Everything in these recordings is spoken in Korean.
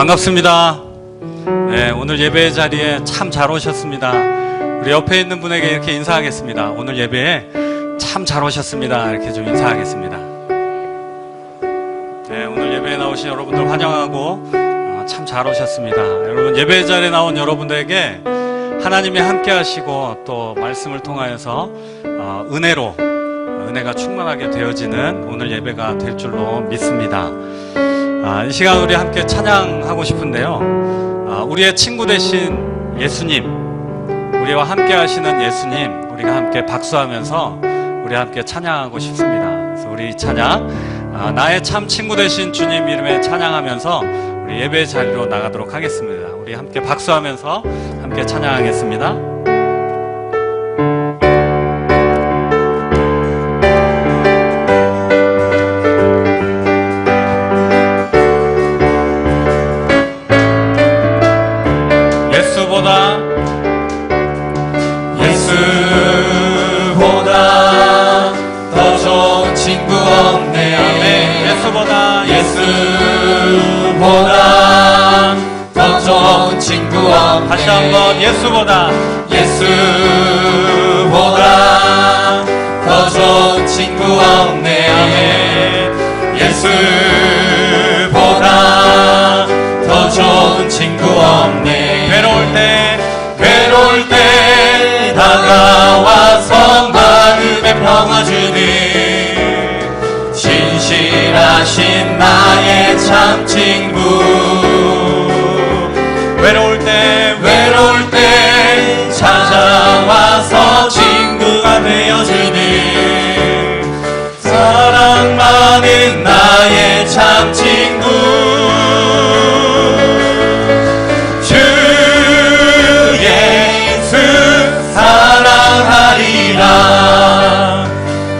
반갑습니다. 네, 오늘 예배 자리에 참 잘 오셨습니다. 우리 옆에 있는 분에게 이렇게 인사하겠습니다. 오늘 예배에 참 잘 오셨습니다. 이렇게 좀 인사하겠습니다. 네, 오늘 예배에 나오신 여러분들 환영하고 참 잘 오셨습니다. 여러분, 예배 자리에 나온 여러분들에게 하나님이 함께 하시고 또 말씀을 통하여서 은혜가 충만하게 되어지는 오늘 예배가 될 줄로 믿습니다. 이 시간 우리 함께 찬양하고 싶은데요. 우리의 친구 되신 예수님, 우리와 함께 하시는 예수님, 우리가 함께 박수하면서 우리 함께 찬양하고 싶습니다. 그래서 우리 찬양, 나의 참 친구 되신 주님 이름에 찬양하면서 우리 예배 자리로 나가도록 하겠습니다. 우리 함께 박수하면서 함께 찬양하겠습니다. 예수보다 더 좋은 친구 없네. 아멘. 예수보다 더 좋은 친구 없네. 다시 한번 예수보다 더 좋은 친구 없네. 아멘. 예수보다 더 좋은 친구 없네. 괴로울 때 다가와서 마음에 평화 주는 신실하신 나의 참 친구. 외로울 때 찾아와서 친구가 되어주는 사랑 많은 나의 참 친구. 주 예수 사랑하리라.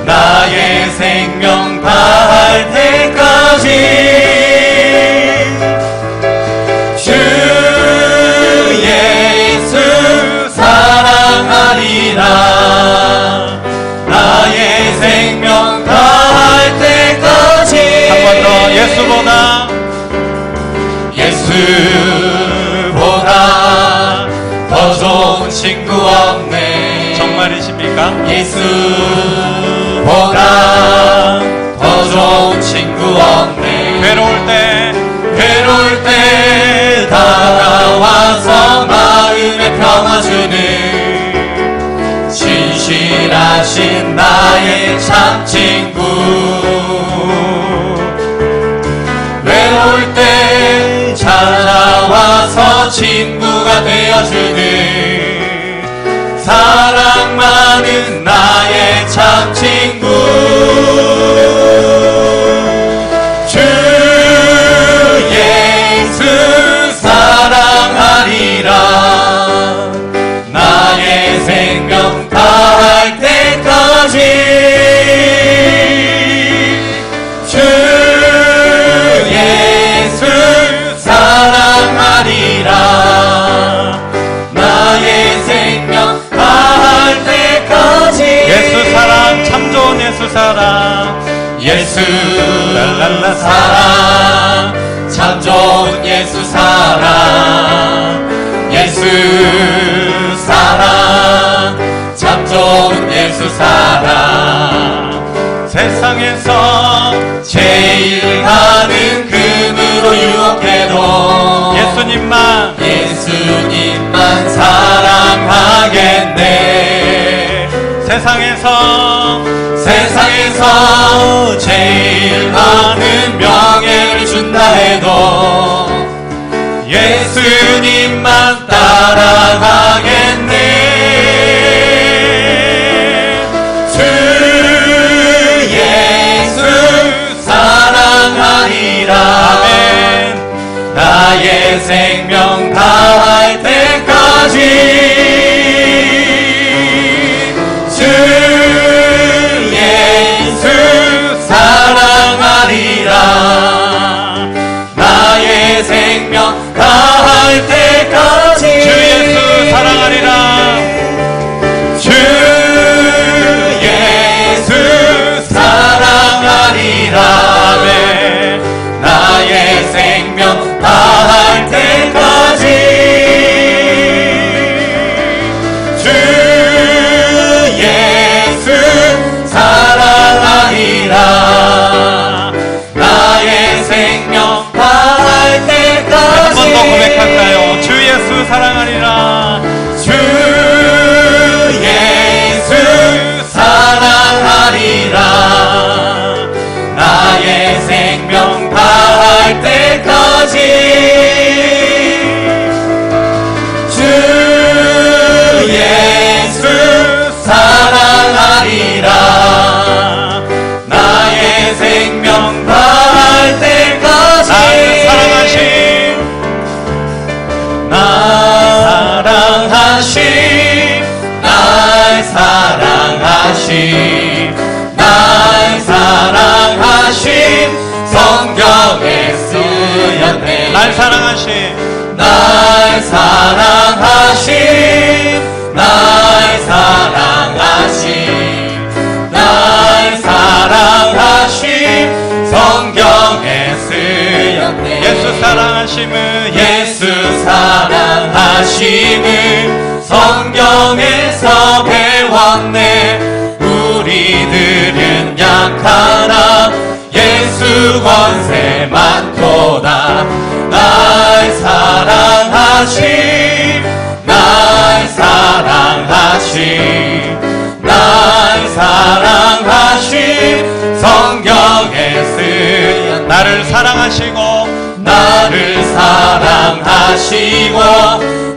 나의 생명 다할 때까지 주 예수 사랑하리라. 나의 생명 다할 때까지. 한 번 더 예수보다 더 좋은 친구 없네. 정말이십니까? 예수보다 더 좋은 친구 없네. 괴로울 때 다가와서 마음에 평화 주는 신실하신 나의 참 친구. 외로울 때 찾아와서 친구가 되어주는 사랑 많은 나의 참 친구. 주 예수 사랑하리라. 나의 생명 다할 때까지 주 예수 사랑하리라. 나의 생명 다할 때까지. 예수 사랑, 참 좋은 예수 사랑. 예수 사랑, 참 좋은 예수 사랑. 예수 사랑, 참 좋은 예수 사랑. 세상에서 제일 많은 금으로 유혹해도 예수님만 사랑하겠네. 세상에서 제일 많은 명예를 준다 해도 예수님만 따라가겠네. 주 예수 사랑하리라. 아멘. 나의 생명 다할 때까지 주 예수 사랑하리라. 고백할까요? 주 예수 사랑하리라. 주 예수 사랑하리라. 나의 생명 다할 때까지 주 예수 사랑하리라. 나의 생명 다할 때까지 날 사랑하신 성경에 쓰였네. 날 사랑하신 성경에 쓰였네. 예수 사랑하심을 성경에서 배웠네. 우리들은 약하나 예수 권세 많도다. 날 사랑하신 성경에 쓰였네. 나를 사랑하시고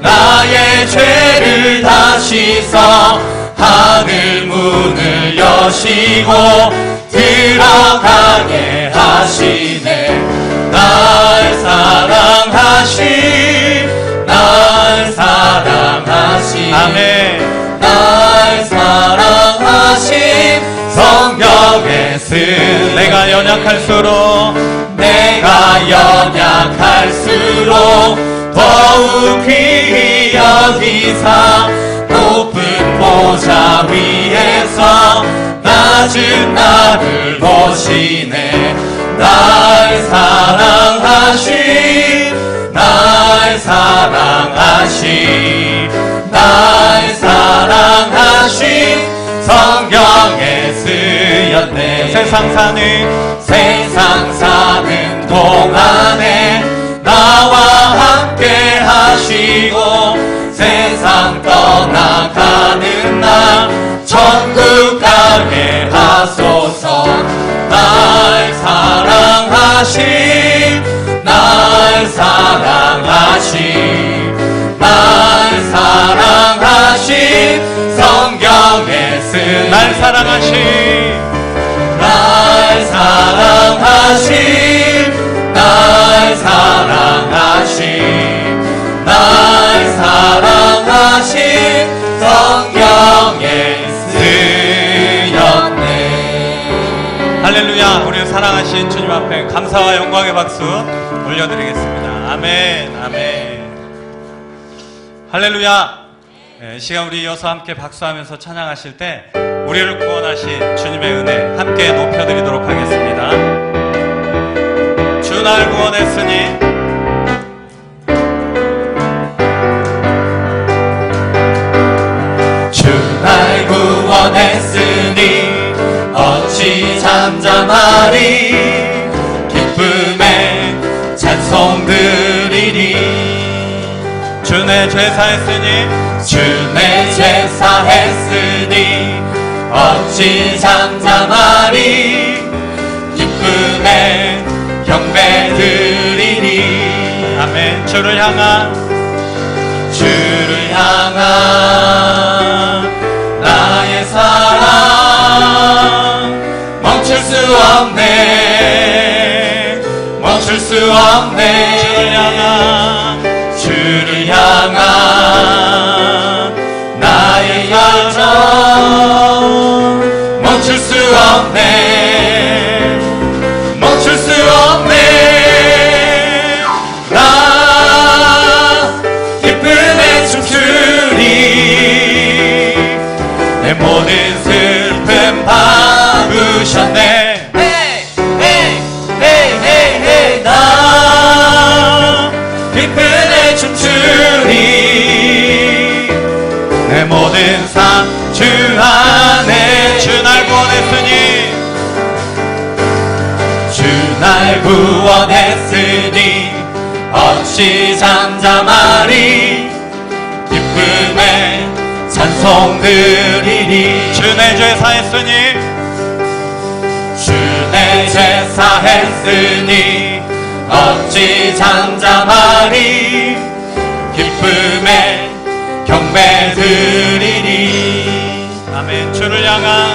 나의 죄를 다 씻어 하늘 문을 여시고 들어가게 하시네. 날 사랑하신 아멘. 날 사랑하신 성경에 쓰 내가 연약할수록 더욱 귀히 여기사 높은 보좌 위에서 낮은 나를 보시네. 날 사랑하신 성경에 쓰였네. 세상 사는 동안에 나와 함께 하시고 세상 떠나가는 날 천국 가게 하소서. 날 사랑하신 성경에 쓰 날 사랑하신 성경에 쓰였네. 할렐루야. 우리를 사랑하신 주님 앞에 감사와 영광의 박수 올려드리겠습니다. 아멘. 아멘. 할렐루야. 이 시간 우리 이어서 함께 박수하면서 찬양하실 때 우리를 구원하신 주님의 은혜 함께 높여드리도록 하겠습니다. 주 날 구원했으니 주 날 구원했으니 어찌 잠잠하리. 기쁨에 찬송 드리리. 주 내 죄사했으니 주 내 죄사했으니 어찌 잠잠하리. 기쁨에 경배 드리리. 아멘. 주를 향한 나의 사랑 멈출 수 없네. 주를 향한 나의 열정 멈출 수 없네. 나 기쁨에 춤추리. 내 모든 슬픔 바꾸셨네. 나 기쁨에 춤추리. 내 모든 삶 주 안에. 주 날 구원했으니 주 날 구원했으니 어찌 잠잠하리 기쁨에 찬송 드리리 주 내 죄 사했으니 주 내 죄 사했으니 어찌 잠잠하리 기쁨에 경배 드리리 아멘 주를 향한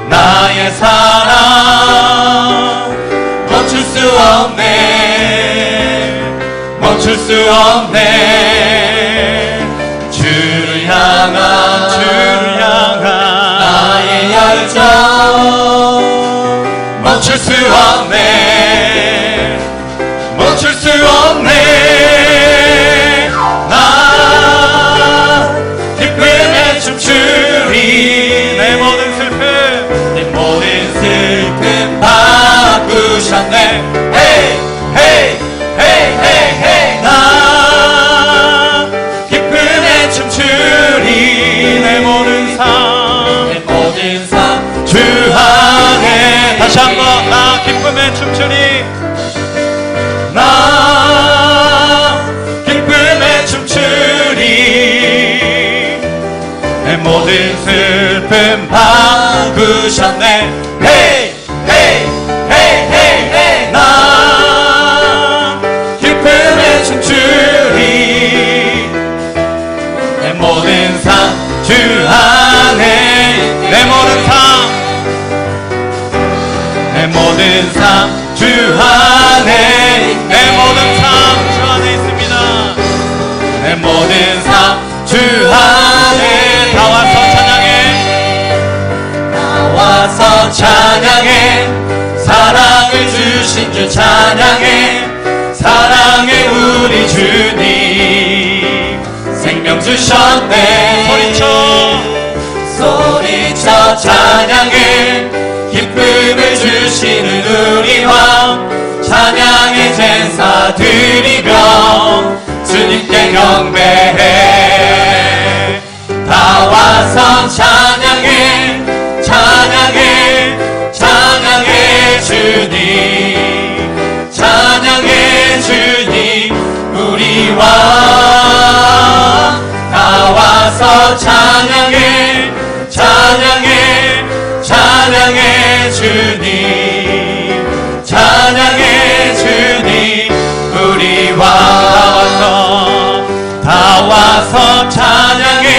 나의 사랑 멈출 수 없네 주를 향한 나의 열정 멈출 수 없네 나 기쁨에 춤추리 내 모든 슬픔 바꾸셨네 헤이 나 기쁨에 춤추리 내 모든 삶 주 안에 다시 한번 나 기쁨에 춤추리 나 기쁨에 춤추리 내 모든 슬픔 바꾸셨네 헤이 나 기쁨에 춤추리 내 모든 삶 주 안에 내 모든 삶 주 안에 내 모든 삶 주 안에 있습니다 내 모든 삶 주 안에 다 와서 찬양해 사랑을 주신 주 찬양해 사랑해 우리 주님 생명 주셨네 소리쳐 찬양해 기쁨을 주시는 우리 왕 찬양의 제사 드리며 주님께 경배해 다 와서 찬양해 주님 찬양해 주님 우리 왕 다 와서 찬양해 주님 찬양해 주님 우리 왕 다 와서 찬양해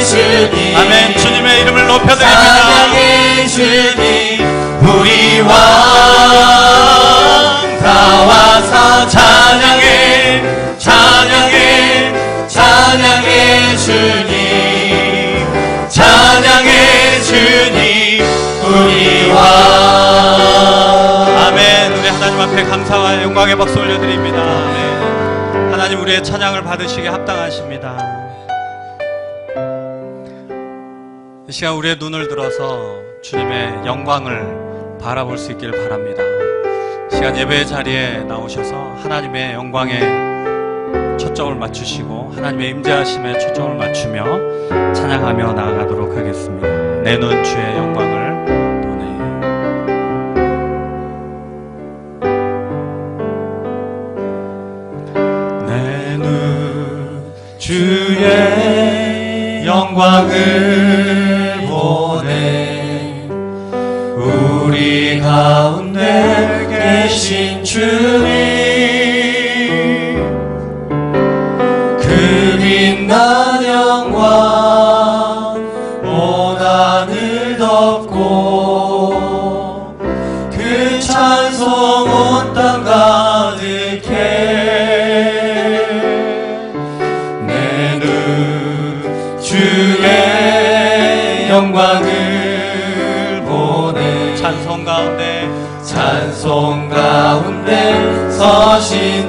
주님 아멘 주님의 이름을 높여드립니다 찬양해 주님 우리 왕 다 와서 찬양해 주님 찬양해 주님 우리 왕 아멘 우리 하나님 앞에 감사와 영광의 박수 올려드립니다 아멘 하나님 우리의 찬양을 받으시기에 합당하십니다 이 시간 우리의 눈을 들어서 주님의 영광을 바라볼 수 있길 바랍니다 이 시간 예배의 자리에 나오셔서 하나님의 영광에 초점을 맞추시고 하나님의 임재하심에 초점을 맞추며 찬양하며 나아가도록 하겠습니다 내 눈 주의 영광을 보내 내 눈 주의 영광을 보내 우리 가운데 계신 주님 그 빛난 영광 온 하늘 덮고 그 찬송 온 땅 가득해 내 눈 주의 영광을 보내 찬송 가운데 서신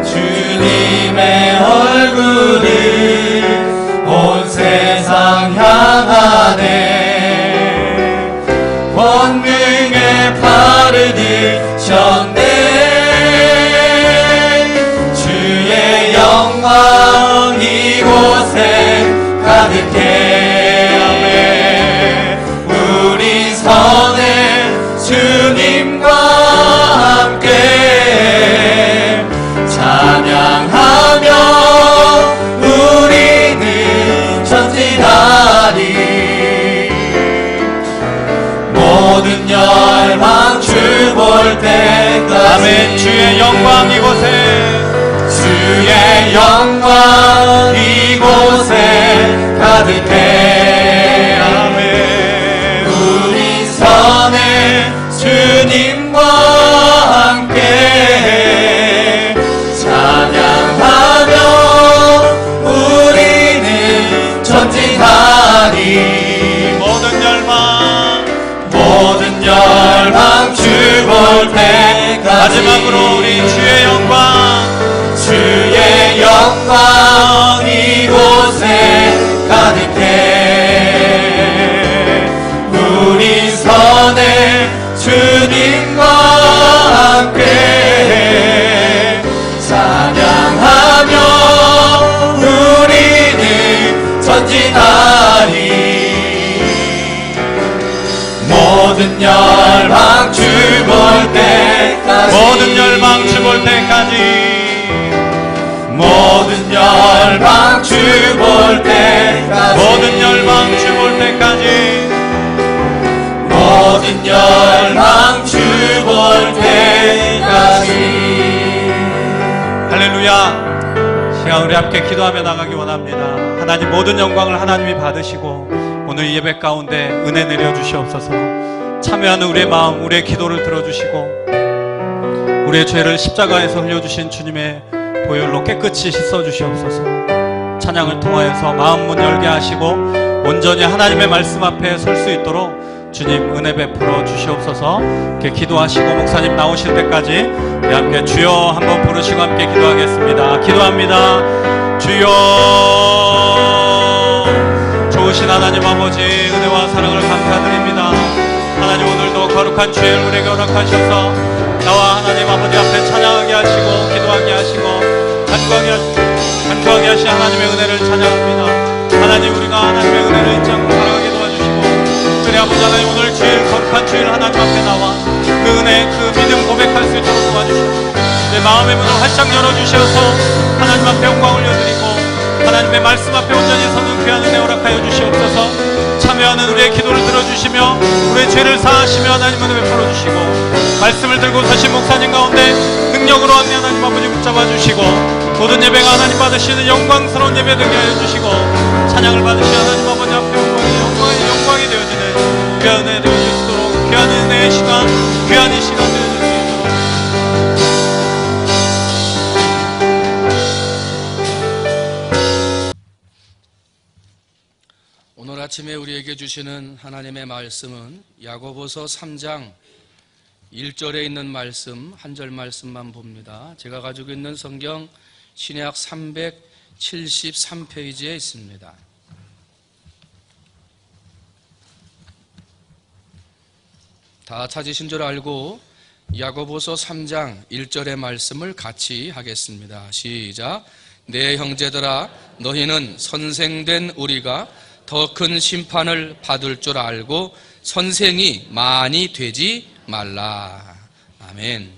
주님의 얼굴을 온 세상 향하네 권능의 팔을 드셨네 주의 영광 이곳에 가득해 주의 영광 이곳에, 주의 영광 이곳에 가득해. 아멘. 우리 선에 주님과 함께 찬양하며 우리는 전진하리. 모든 열방 주 볼 때까지. 마지막으로 우리 주의 영광 이곳에 가득해. 우리 선에 주님과 함께 찬양하며 우리는 전진하리. 모든 열방 주 볼 때까지. 모든 열방 주 볼 때까지. 모든 열방 주 볼 때까지. 모든 열방 주 볼 때까지. 모든 열방 주 볼 때까지. 할렐루야. 시간 우리 함께 기도하며 나가기 원합니다. 하나님, 모든 영광을 하나님이 받으시고 오늘 이 예배 가운데 은혜 내려주시옵소서. 참여하는 우리의 마음, 우리의 기도를 들어주시고 우리의 죄를 십자가에서 흘려주신 주님의 보혈로 깨끗이 씻어주시옵소서. 찬양을 통하여서 마음 문 열게 하시고 온전히 하나님의 말씀 앞에 설 수 있도록 주님 은혜 베풀어 주시옵소서. 이렇게 기도하시고 목사님 나오실 때까지 우리 함께 주여 한번 부르시고 함께 기도하겠습니다. 기도합니다. 주여. 좋으신 하나님 아버지, 은혜와 사랑을 감사드립니다. 하나님, 오늘도 거룩한 주의 우리에게 허락하셔서 나와 하나님 아버지 앞에 찬양하게 하시고 기도하게 하시고 간구하게 하신 하나님의 은혜를 찬양합니다. 하나님, 우리가 하나님의 은혜를 잊지 않고 살아가게 도와주시고 특별히 아버지 하나님, 오늘 주일 거룩한 주일 하나님 앞에 나와 그 은혜, 그 믿음 고백할 수 있도록 도와주시고 내 마음의 문을 활짝 열어주셔서 하나님 앞에 영광 올려드리고 하나님의 말씀 앞에 온전히 서는 귀한 은혜 허락하여 주시옵소서. 참여하는 우리의 기도를 들어주시며 우리의 죄를 사하시며 하나님 은혜 베풀어 주시고 말씀을 들고 서신 목사님 가운데 능력으로 함께 하나님 아버지 붙잡아 주시고 모든 예배가 하나님 받으시는 영광스러운 예배 되게 하여 주시고 찬양을 받으시는 하나님 아버지 앞에 영광이 되어지는 귀한 은혜 되어 주시도록 귀한 은혜의 시간, 귀한 이 시간 되어 주시도록. 오늘 아침에 우리에게 주시는 하나님의 말씀은 야고보서 3장 1절에 있는 말씀, 한 절 말씀만 봅니다. 제가 가지고 있는 성경 신약 373페이지에 있습니다. 다 찾으신 줄 알고 야고보서 3장 1절의 말씀을 같이 하겠습니다. 시작. 내 형제들아, 너희는 선생된 우리가 더 큰 심판을 받을 줄 알고 선생이 많이 되지 말라. 아멘.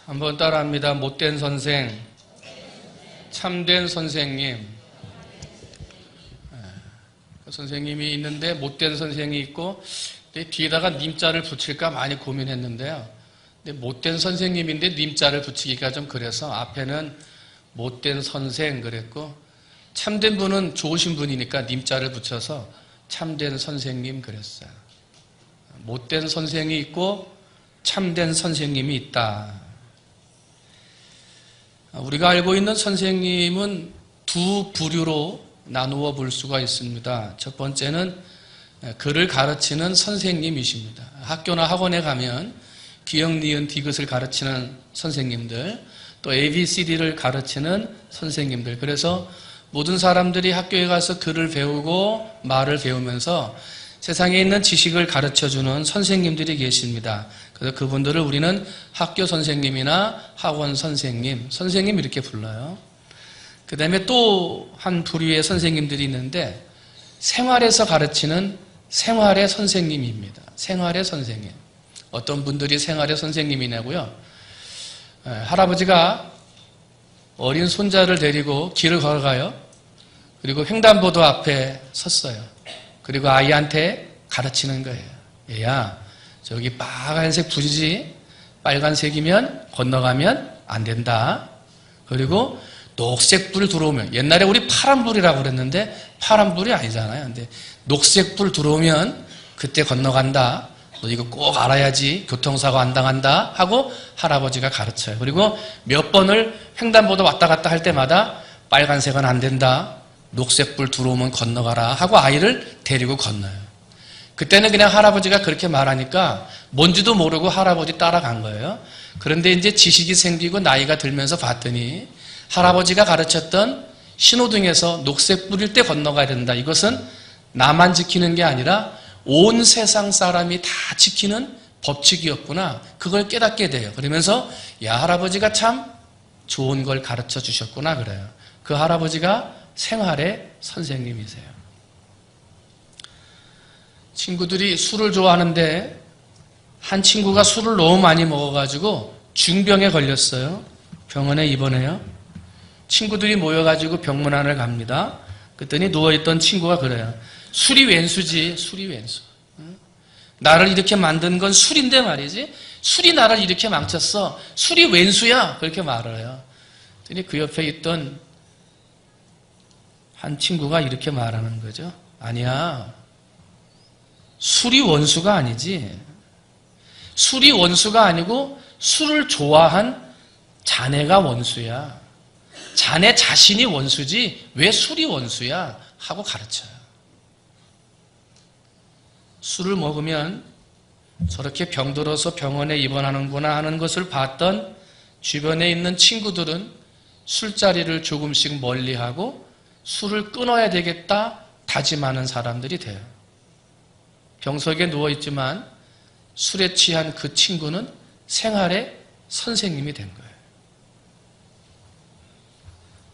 한번 따라합니다. 못된 선생, 참된 선생님. 그 선생님이 있는데 못된 선생이 있고 뒤에다가 님자를 붙일까 많이 고민했는데요. 근데 못된 선생님인데 님자를 붙이기가 좀 그래서 앞에는 못된 선생 그랬고 참된 분은 좋으신 분이니까 님자를 붙여서 참된 선생님 그랬어요. 못된 선생이 있고 참된 선생님이 있다. 우리가 알고 있는 선생님은 두 부류로 나누어 볼 수가 있습니다. 첫 번째는 글을 가르치는 선생님이십니다. 학교나 학원에 가면 기역, 니은, 디귿을 가르치는 선생님들, 또 ABCD를 가르치는 선생님들. 그래서 모든 사람들이 학교에 가서 글을 배우고 말을 배우면서 세상에 있는 지식을 가르쳐주는 선생님들이 계십니다. 그래서 그분들을 우리는 학교 선생님이나 학원 선생님, 선생님 이렇게 불러요. 그 다음에 또 한 부류의 선생님들이 있는데 생활에서 가르치는 생활의 선생님입니다. 생활의 선생님. 어떤 분들이 생활의 선생님이냐고요? 할아버지가 어린 손자를 데리고 길을 걸어가요. 그리고 횡단보도 앞에 섰어요. 그리고 아이한테 가르치는 거예요. 얘야, 저기 빨간색 불이지? 빨간색이면 건너가면 안 된다. 그리고 녹색 불 들어오면, 옛날에 우리 파란 불이라고 그랬는데 파란 불이 아니잖아요. 근데 녹색 불 들어오면 그때 건너간다. 너 이거 꼭 알아야지 교통사고 안 당한다 하고 할아버지가 가르쳐요. 그리고 몇 번을 횡단보도 왔다 갔다 할 때마다 빨간색은 안 된다. 녹색 불 들어오면 건너가라 하고 아이를 데리고 건너요. 그때는 그냥 할아버지가 그렇게 말하니까 뭔지도 모르고 할아버지 따라간 거예요. 그런데 이제 지식이 생기고 나이가 들면서 봤더니 할아버지가 가르쳤던 신호등에서 녹색 불일 때 건너가야 된다. 이것은 나만 지키는 게 아니라 온 세상 사람이 다 지키는 법칙이었구나. 그걸 깨닫게 돼요. 그러면서 야, 할아버지가 참 좋은 걸 가르쳐 주셨구나 그래요. 그 할아버지가 생활의 선생님이세요. 친구들이 술을 좋아하는데 한 친구가 술을 너무 많이 먹어가지고 중병에 걸렸어요. 병원에 입원해요. 친구들이 모여가지고 병문안을 갑니다. 그랬더니 누워있던 친구가 그래요. 술이 웬수지, 술이 웬수. 나를 이렇게 만든 건 술인데 말이지. 술이 나를 이렇게 망쳤어. 술이 웬수야. 그렇게 말을 해요. 그랬더니 그 옆에 있던 한 친구가 이렇게 말하는 거죠. 아니야. 술이 원수가 아니지. 술이 원수가 아니고 술을 좋아한 자네가 원수야. 자네 자신이 원수지 왜 술이 원수야? 하고 가르쳐요. 술을 먹으면 저렇게 병들어서 병원에 입원하는구나 하는 것을 봤던 주변에 있는 친구들은 술자리를 조금씩 멀리하고 술을 끊어야 되겠다 다짐하는 사람들이 돼요. 병석에 누워있지만 술에 취한 그 친구는 생활의 선생님이 된 거예요.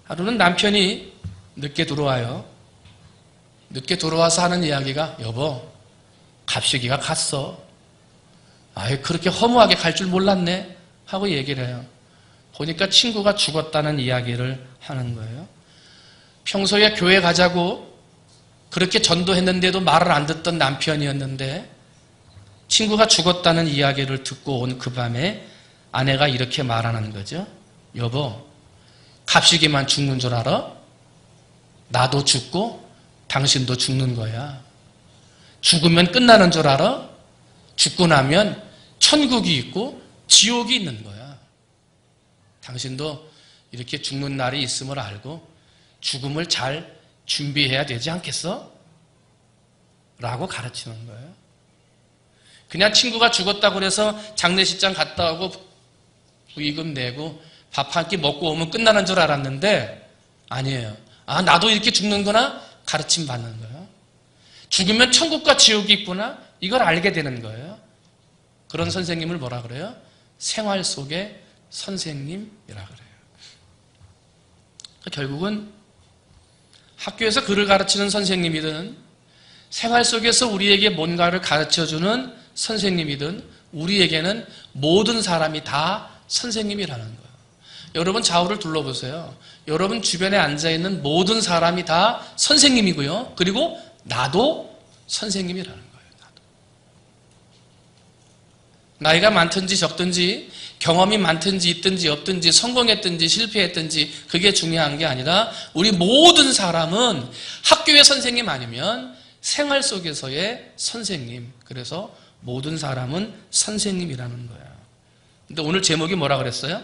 하루는 남편이 늦게 들어와요. 늦게 들어와서 하는 이야기가 여보, 갑시기가 갔어. 아유, 그렇게 허무하게 갈 줄 몰랐네 하고 얘기를 해요. 보니까 친구가 죽었다는 이야기를 하는 거예요. 평소에 교회 가자고 그렇게 전도했는데도 말을 안 듣던 남편이었는데 친구가 죽었다는 이야기를 듣고 온 그 밤에 아내가 이렇게 말하는 거죠. 여보, 갑시기만 죽는 줄 알아? 나도 죽고 당신도 죽는 거야. 죽으면 끝나는 줄 알아? 죽고 나면 천국이 있고 지옥이 있는 거야. 당신도 이렇게 죽는 날이 있음을 알고 죽음을 잘 준비해야 되지 않겠어? 라고 가르치는 거예요. 그냥 친구가 죽었다고 해서 장례식장 갔다 오고 부의금 내고 밥 한 끼 먹고 오면 끝나는 줄 알았는데 아니에요. 아, 나도 이렇게 죽는구나? 가르침 받는 거예요. 죽으면 천국과 지옥이 있구나? 이걸 알게 되는 거예요. 그런 선생님을 뭐라 그래요? 생활 속의 선생님이라 그래요. 결국은 학교에서 글을 가르치는 선생님이든 생활 속에서 우리에게 뭔가를 가르쳐주는 선생님이든 우리에게는 모든 사람이 다 선생님이라는 거예요. 여러분 좌우를 둘러보세요. 여러분 주변에 앉아있는 모든 사람이 다 선생님이고요. 그리고 나도 선생님이라는 거예요. 나도. 나이가 많든지 적든지 경험이 많든지 있든지 없든지 성공했든지 실패했든지 그게 중요한 게 아니라 우리 모든 사람은 학교의 선생님 아니면 생활 속에서의 선생님. 그래서 모든 사람은 선생님이라는 거예요. 근데 오늘 제목이 뭐라 그랬어요?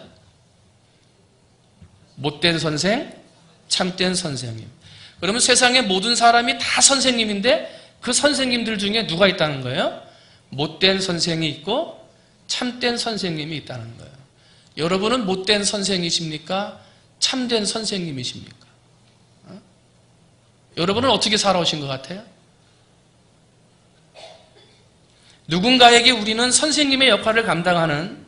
못된 선생, 참된 선생님. 그러면 세상의 모든 사람이 다 선생님인데 그 선생님들 중에 누가 있다는 거예요? 못된 선생이 있고 참된 선생님이 있다는 거예요. 여러분은 못된 선생이십니까? 참된 선생님이십니까? 여러분은 어떻게 살아오신 것 같아요? 누군가에게 우리는 선생님의 역할을 감당하는,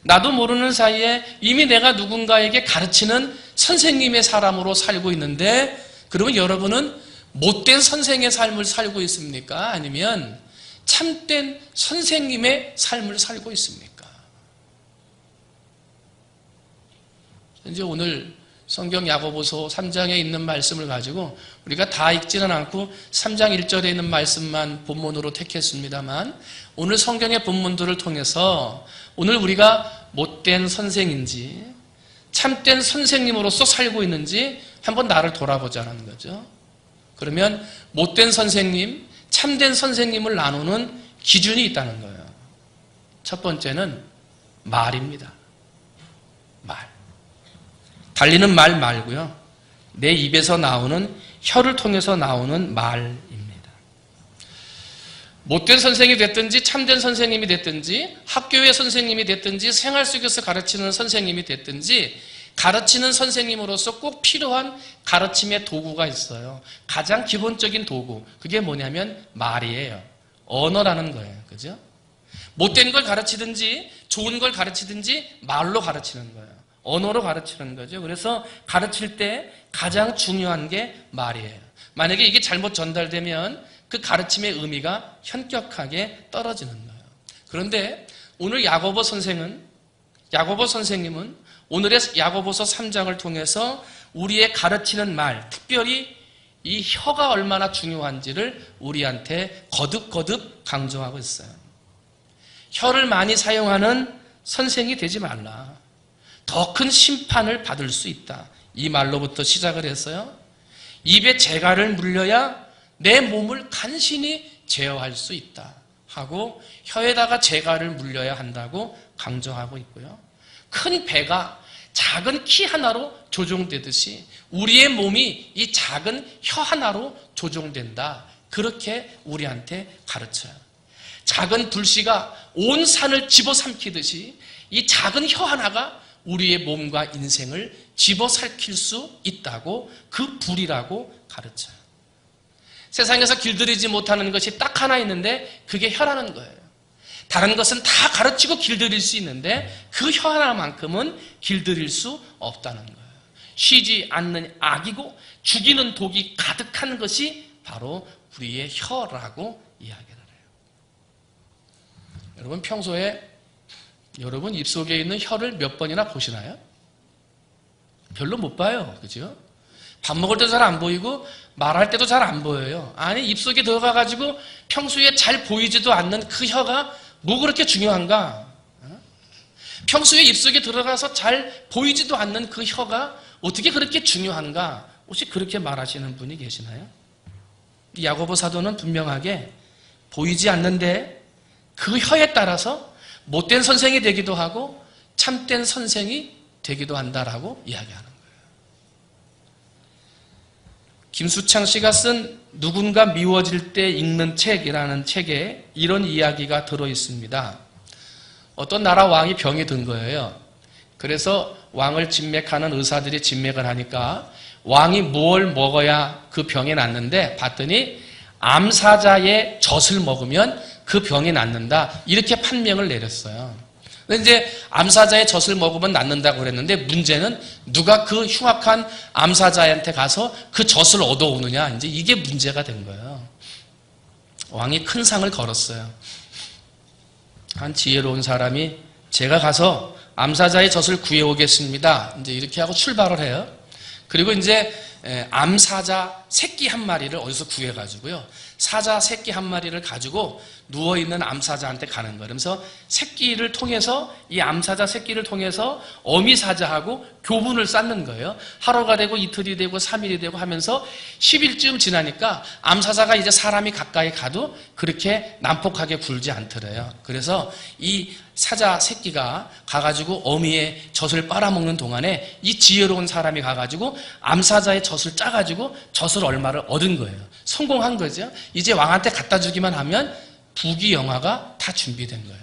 나도 모르는 사이에 이미 내가 누군가에게 가르치는 선생님의 사람으로 살고 있는데, 그러면 여러분은 못된 선생의 삶을 살고 있습니까? 아니면 참된 선생님의 삶을 살고 있습니까? 이제 오늘 성경 야고보서 3장에 있는 말씀을 가지고 우리가 다 읽지는 않고 3장 1절에 있는 말씀만 본문으로 택했습니다만, 오늘 성경의 본문들을 통해서 오늘 우리가 못된 선생인지 참된 선생님으로서 살고 있는지 한번 나를 돌아보자는 거죠. 그러면 못된 선생님, 참된 선생님을 나누는 기준이 있다는 거예요. 첫 번째는 말입니다. 말. 달리는 말 말고요. 내 입에서 나오는, 혀를 통해서 나오는 말입니다. 못된 선생이 됐든지 참된 선생님이 됐든지 학교의 선생님이 됐든지 생활 속에서 가르치는 선생님이 됐든지 가르치는 선생님으로서 꼭 필요한 가르침의 도구가 있어요. 가장 기본적인 도구, 그게 뭐냐면 말이에요. 언어라는 거예요. 그죠? 못된 걸 가르치든지 좋은 걸 가르치든지 말로 가르치는 거예요. 언어로 가르치는 거죠. 그래서 가르칠 때 가장 중요한 게 말이에요. 만약에 이게 잘못 전달되면 그 가르침의 의미가 현격하게 떨어지는 거예요. 그런데 오늘 야고보 선생님은 오늘의 야고보서 3장을 통해서 우리의 가르치는 말, 특별히 이 혀가 얼마나 중요한지를 우리한테 거듭거듭 강조하고 있어요. 혀를 많이 사용하는 선생이 되지 말라. 더 큰 심판을 받을 수 있다. 이 말로부터 시작을 해서요. 입에 재갈을 물려야 내 몸을 간신히 제어할 수 있다 하고 혀에다가 재갈을 물려야 한다고 강조하고 있고요. 큰 배가 작은 키 하나로 조종되듯이 우리의 몸이 이 작은 혀 하나로 조종된다. 그렇게 우리한테 가르쳐요. 작은 불씨가 온 산을 집어삼키듯이 이 작은 혀 하나가 우리의 몸과 인생을 집어삼킬 수 있다고, 그 불이라고 가르쳐요. 세상에서 길들이지 못하는 것이 딱 하나 있는데 그게 혀라는 거예요. 다른 것은 다 가르치고 길들일 수 있는데 그 혀 하나만큼은 길들일 수 없다는 거예요. 쉬지 않는 악이고 죽이는 독이 가득한 것이 바로 우리의 혀라고 이야기를 해요. 여러분 평소에 여러분 입속에 있는 혀를 몇 번이나 보시나요? 별로 못 봐요. 그죠? 밥 먹을 때도 잘 안 보이고 말할 때도 잘 안 보여요. 아니 입속에 들어가가지고 평소에 잘 보이지도 않는 그 혀가 뭐 그렇게 중요한가? 평소에 입속에 들어가서 잘 보이지도 않는 그 혀가 어떻게 그렇게 중요한가? 혹시 그렇게 말하시는 분이 계시나요? 야고보 사도는 분명하게 보이지 않는데 그 혀에 따라서 못된 선생이 되기도 하고 참된 선생이 되기도 한다라고 이야기하는 거예요. 김수창 씨가 쓴 누군가 미워질 때 읽는 책이라는 책에 이런 이야기가 들어있습니다. 어떤 나라 왕이 병이 든 거예요. 그래서 왕을 진맥하는 의사들이 진맥을 하니까 왕이 뭘 먹어야 그 병이 낫는데 봤더니 암사자의 젖을 먹으면 그 병이 낫는다. 이렇게 판명을 내렸어요. 근데 이제 암사자의 젖을 먹으면 낫는다고 그랬는데 문제는 누가 그 흉악한 암사자한테 가서 그 젖을 얻어오느냐. 이제 이게 문제가 된 거예요. 왕이 큰 상을 걸었어요. 한 지혜로운 사람이 제가 가서 암사자의 젖을 구해오겠습니다. 이제 이렇게 하고 출발을 해요. 그리고 이제 암사자 새끼 한 마리를 어디서 구해가지고요. 사자 새끼 한 마리를 가지고 누워있는 암사자한테 가는 거예요. 그러면서 새끼를 통해서, 이 암사자 새끼를 통해서 어미사자하고 교분을 쌓는 거예요. 하루가 되고 이틀이 되고 3일이 되고 하면서 10일쯤 지나니까 암사자가 이제 사람이 가까이 가도 그렇게 난폭하게 굴지 않더래요. 그래서 이 사자 새끼가 가가지고 어미의 젖을 빨아먹는 동안에 이 지혜로운 사람이 가가지고 암사자의 젖을 짜가지고 젖을 얼마를 얻은 거예요. 성공한 거죠. 이제 왕한테 갖다 주기만 하면 부귀영화가 다 준비된 거예요.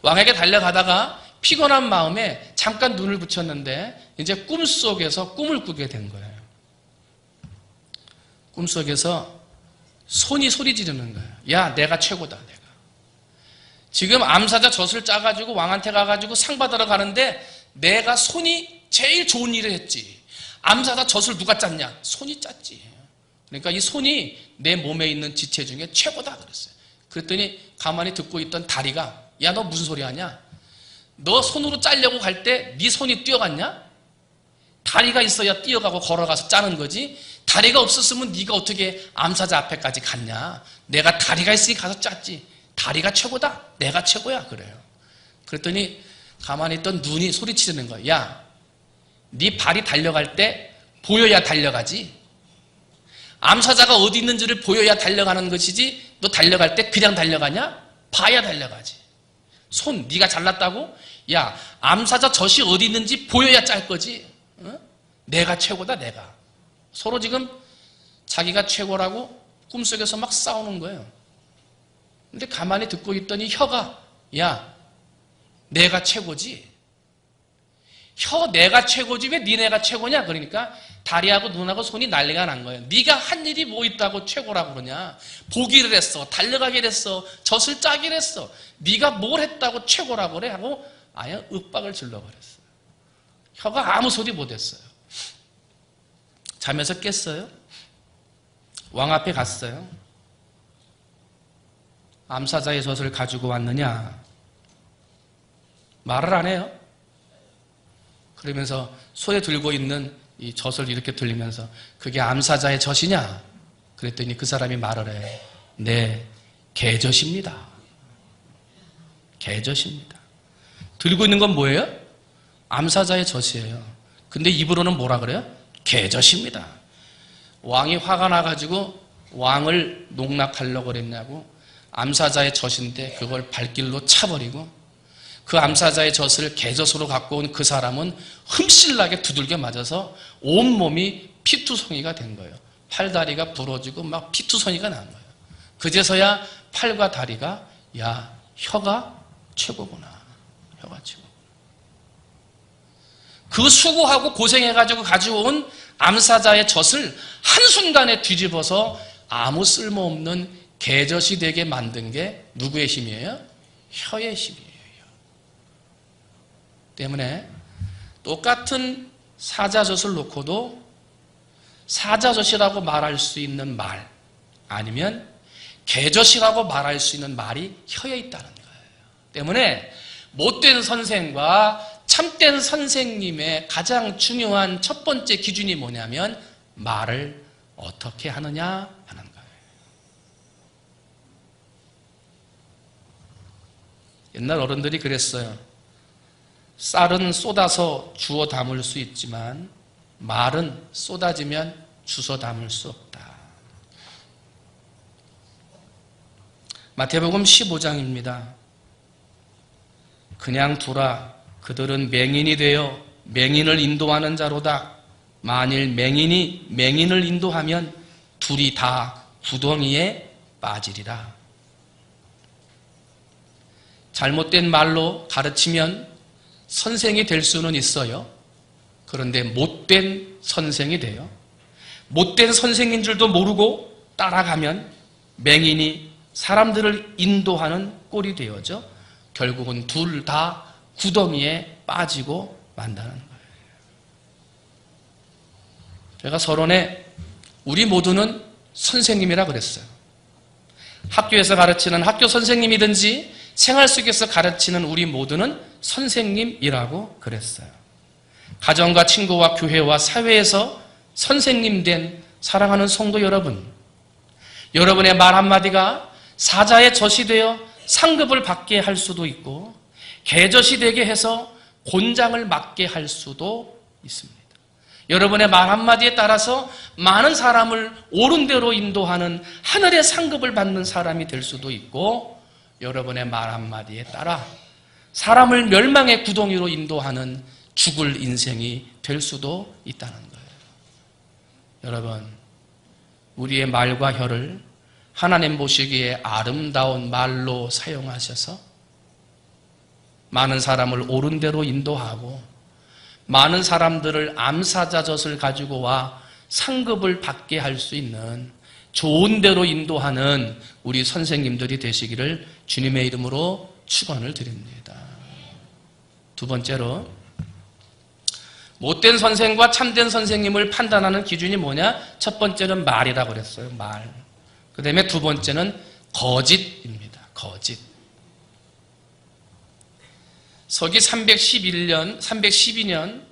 왕에게 달려가다가 피곤한 마음에 잠깐 눈을 붙였는데 이제 꿈속에서 꿈을 꾸게 된 거예요. 꿈속에서 손이 소리 지르는 거예요. 야, 내가 최고다, 내가. 지금 암사자 젖을 짜가지고 왕한테 가가지고 상 받으러 가는데 내가 손이 제일 좋은 일을 했지. 암사자 젖을 누가 짰냐? 손이 짰지. 그러니까 이 손이 내 몸에 있는 지체 중에 최고다 그랬어요. 그랬더니 가만히 듣고 있던 다리가, 야, 너 무슨 소리 하냐? 너 손으로 짜려고 갈 때 네 손이 뛰어갔냐? 다리가 있어야 뛰어가고 걸어가서 짜는 거지. 다리가 없었으면 네가 어떻게 암사자 앞에까지 갔냐? 내가 다리가 있으니 가서 짰지. 다리가 최고다. 내가 최고야. 그래요. 그랬더니 가만히 있던 눈이 소리치는 거야. 야, 네 발이 달려갈 때 보여야 달려가지. 암사자가 어디 있는지를 보여야 달려가는 것이지, 너 달려갈 때 그냥 달려가냐? 봐야 달려가지. 손, 네가 잘났다고? 야, 암사자 젖이 어디 있는지 보여야 짤 거지. 어? 내가 최고다, 내가. 서로 지금 자기가 최고라고 꿈속에서 막 싸우는 거예요. 근데 가만히 듣고 있더니 혀가, 야, 내가 최고지. 혀 내가 최고지 왜 니네가 최고냐? 그러니까 다리하고 눈하고 손이 난리가 난 거예요. 네가 한 일이 뭐 있다고 최고라고 그러냐? 보기를 했어, 달려가기를 했어, 젖을 짜기를 했어. 네가 뭘 했다고 최고라고 그래? 하고 아예 윽박을 질러버렸어요. 혀가 아무 소리 못했어요. 잠에서 깼어요. 왕 앞에 갔어요. 암사자의 젖을 가지고 왔느냐? 말을 안 해요. 그러면서 손에 들고 있는 이 젖을 이렇게 들리면서 그게 암사자의 젖이냐? 그랬더니 그 사람이 말을 해. 네, 개젖입니다. 개젖입니다. 들고 있는 건 뭐예요? 암사자의 젖이에요. 근데 입으로는 뭐라 그래요? 개젖입니다. 왕이 화가 나가지고 왕을 농락하려고 그랬냐고. 암사자의 젖인데 그걸 발길로 차버리고 그 암사자의 젖을 개젖으로 갖고 온 그 사람은 흠실나게 두들겨 맞아서 온몸이 피투성이가 된 거예요. 팔다리가 부러지고 막 피투성이가 난 거예요. 그제서야 팔과 다리가, 야, 혀가 최고구나. 혀가 최고. 그 수고하고 고생해가지고 가져온 암사자의 젖을 한순간에 뒤집어서 아무 쓸모없는 개젖이 되게 만든 게 누구의 힘이에요? 혀의 힘이에요. 때문에 똑같은 사자젖을 놓고도 사자젖이라고 말할 수 있는 말, 아니면 개젖이라고 말할 수 있는 말이 혀에 있다는 거예요. 때문에 못된 선생과 참된 선생님의 가장 중요한 첫 번째 기준이 뭐냐면 말을 어떻게 하느냐 하는 거예요. 옛날 어른들이 그랬어요. 쌀은 쏟아서 주워 담을 수 있지만 말은 쏟아지면 주워 담을 수 없다. 마태복음 15장입니다. 그냥 두라. 그들은 맹인이 되어 맹인을 인도하는 자로다. 만일 맹인이 맹인을 인도하면 둘이 다 구덩이에 빠지리라. 잘못된 말로 가르치면 선생이 될 수는 있어요. 그런데 못된 선생이 돼요. 못된 선생인 줄도 모르고 따라가면 맹인이 사람들을 인도하는 꼴이 되어져 결국은 둘 다 구덩이에 빠지고 만다는 거예요. 제가 서론에 우리 모두는 선생님이라 그랬어요. 학교에서 가르치는 학교 선생님이든지 생활 속에서 가르치는 우리 모두는 선생님이라고 그랬어요. 가정과 친구와 교회와 사회에서 선생님 된 사랑하는 성도 여러분, 여러분의 말 한마디가 사자의 젖이 되어 상급을 받게 할 수도 있고 개젖이 되게 해서 곤장을 맞게 할 수도 있습니다. 여러분의 말 한마디에 따라서 많은 사람을 옳은 대로 인도하는 하늘의 상급을 받는 사람이 될 수도 있고, 여러분의 말 한마디에 따라 사람을 멸망의 구덩이로 인도하는 죽을 인생이 될 수도 있다는 거예요. 여러분, 우리의 말과 혀를 하나님 보시기에 아름다운 말로 사용하셔서 많은 사람을 옳은 대로 인도하고 많은 사람들을 암사자 젖을 가지고 와 상급을 받게 할 수 있는 좋은 대로 인도하는 우리 선생님들이 되시기를 주님의 이름으로 축원을 드립니다. 두 번째로, 못된 선생과 참된 선생님을 판단하는 기준이 뭐냐? 첫 번째는 말이라고 그랬어요. 말. 그 다음에 두 번째는 거짓입니다. 거짓. 서기 312년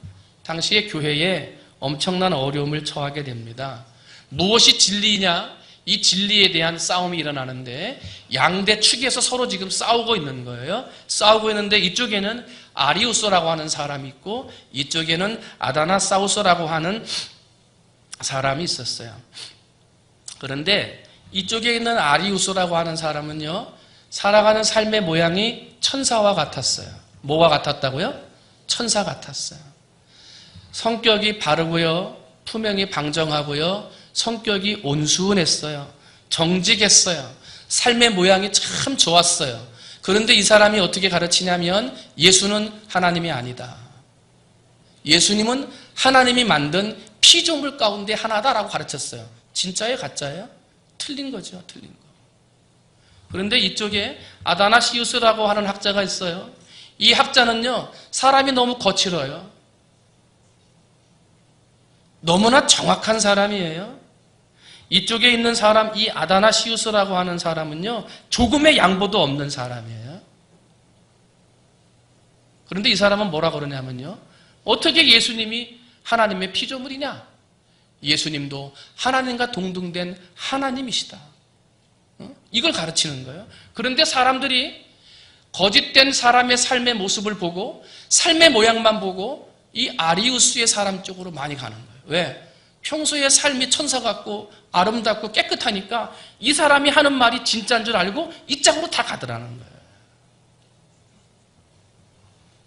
당시의 교회에 엄청난 어려움을 처하게 됩니다. 무엇이 진리냐? 이 진리에 대한 싸움이 일어나는데 양대 축에서 서로 지금 싸우고 있는 거예요. 싸우고 있는데 이쪽에는 아리우스라고 하는 사람이 있고 이쪽에는 아다나사우스라고 하는 사람이 있었어요. 그런데 이쪽에 있는 아리우스라고 하는 사람은요, 살아가는 삶의 모양이 천사와 같았어요. 뭐와 같았다고요? 천사 같았어요. 성격이 바르고요, 품행이 방정하고요, 성격이 온순했어요. 정직했어요. 삶의 모양이 참 좋았어요. 그런데 이 사람이 어떻게 가르치냐면 예수는 하나님이 아니다. 예수님은 하나님이 만든 피조물 가운데 하나다라고 가르쳤어요. 진짜예요? 가짜예요? 틀린 거죠. 틀린 거. 그런데 이쪽에 아다나시우스라고 하는 학자가 있어요. 이 학자는요, 사람이 너무 거칠어요. 너무나 정확한 사람이에요. 이쪽에 있는 사람, 이 아다나시우스라고 하는 사람은요, 조금의 양보도 없는 사람이에요. 그런데 이 사람은 뭐라 그러냐면요, 어떻게 예수님이 하나님의 피조물이냐? 예수님도 하나님과 동등된 하나님이시다. 이걸 가르치는 거예요. 그런데 사람들이 거짓된 사람의 삶의 모습을 보고 삶의 모양만 보고 이 아리우스의 사람 쪽으로 많이 가는 거예요. 왜? 평소에 삶이 천사 같고 아름답고 깨끗하니까 이 사람이 하는 말이 진짜인 줄 알고 이 짝으로 다 가더라는 거예요.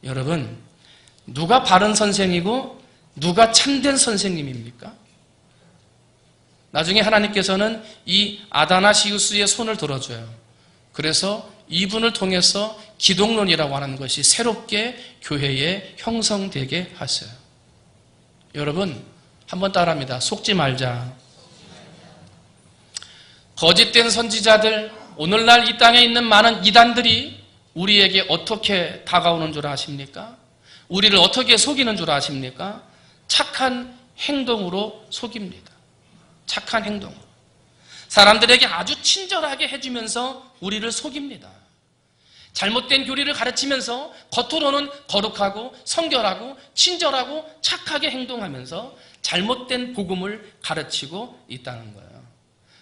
여러분, 누가 바른 선생이고 누가 참된 선생님입니까? 나중에 하나님께서는 이 아다나시우스의 손을 들어줘요. 그래서 이분을 통해서 기독론이라고 하는 것이 새롭게 교회에 형성되게 하셔요. 여러분, 한번 따라합니다. 속지 말자. 거짓된 선지자들, 오늘날 이 땅에 있는 많은 이단들이 우리에게 어떻게 다가오는 줄 아십니까? 우리를 어떻게 속이는 줄 아십니까? 착한 행동으로 속입니다. 착한 행동으로. 사람들에게 아주 친절하게 해주면서 우리를 속입니다. 잘못된 교리를 가르치면서 겉으로는 거룩하고 성결하고 친절하고 착하게 행동하면서 잘못된 복음을 가르치고 있다는 거예요.